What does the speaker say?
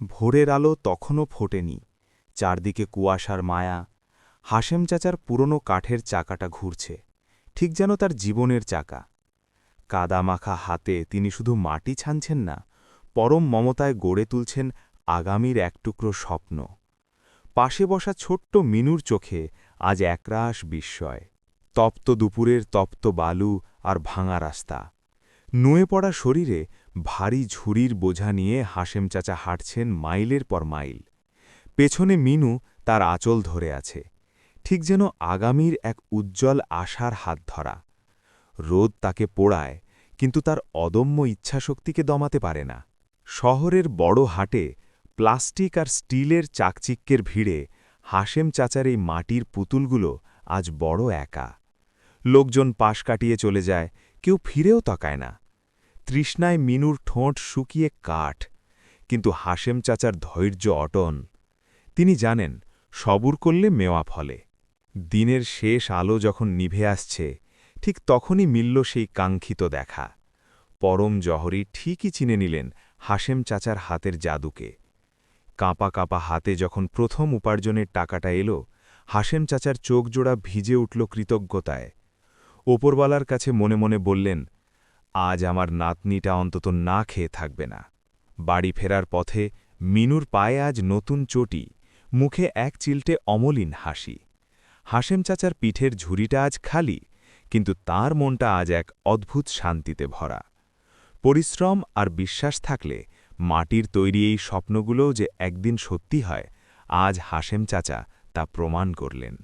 ভোরের আলো তখনও ফোটেনি, চারদিকে কুয়াশার মায়া। হাশেম চাচার পুরনো কাঠের চাকাটা ঘুরছে, ঠিক যেন তার জীবনের চাকা। কাদামাখা হাতে তিনি শুধু মাটি ছানছেন না, পরম মমতায় গড়ে তুলছেন আগামীর এক টুকরো স্বপ্ন। পাশে বসা ছোট্ট মিনুর চোখে আজ একরাশ বিস্ময়। তপ্ত দুপুরের তপ্ত বালু আর ভাঙা রাস্তা, নুয়ে পড়া শরীরে ভারী ঝুড়ির বোঝা নিয়ে হাশেম চাচা হাঁটছেন মাইলের পর মাইল। পেছনে মিনু তার আঁচল ধরে আছে, ঠিক যেন আগামীর এক উজ্জ্বল আশার হাত ধরা। রোদ তাকে পোড়ায়, কিন্তু তার অদম্য ইচ্ছাশক্তিকে দমাতে পারে না। শহরের বড় হাটে প্লাস্টিক আর স্টিলের চাকচিক্যের ভিড়ে হাশেম চাচার এই মাটির পুতুলগুলো আজ বড় একা। লোকজন পাশ কাটিয়ে চলে যায়, কেউ ফিরেও তাকায় না। তৃষ্ণায় মিনুর ঠোঁট শুকিয়ে কাঠ, কিন্তু হাশেম চাচার ধৈর্য অটন। তিনি জানেন, সবুর করলে মেওয়া ফলে। দিনের শেষ আলো যখন নিভে আসছে, ঠিক তখনই মিলল সেই কাঙ্ক্ষিত দেখা। পরম জহরি ঠিকই চিনে নিলেন হাশেম চাচার হাতের জাদুকে। কাঁপা কাঁপা হাতে যখন প্রথম উপার্জনের টাকাটা এলো, হাশেম চাচার চোখজোড়া ভিজে উঠল কৃতজ্ঞতায়। ওপরওয়ালার কাছে মনে মনে বললেন, আজ আমার নাতনিটা অন্তত না খেয়ে থাকবে না। বাড়ি ফেরার পথে মিনুর পায়ে আজ নতুন চটি, মুখে এক চিলটে অমলিন হাসি। হাশেম চাচার পিঠের ঝুড়িটা আজ খালি, কিন্তু তার মনটা আজ এক অদ্ভুত শান্তিতে ভরা। পরিশ্রম আর বিশ্বাস থাকলে মাটির তৈরি এই স্বপ্নগুলোও যে একদিন সত্যি হয়, আজ হাশেম চাচা তা প্রমাণ করলেন।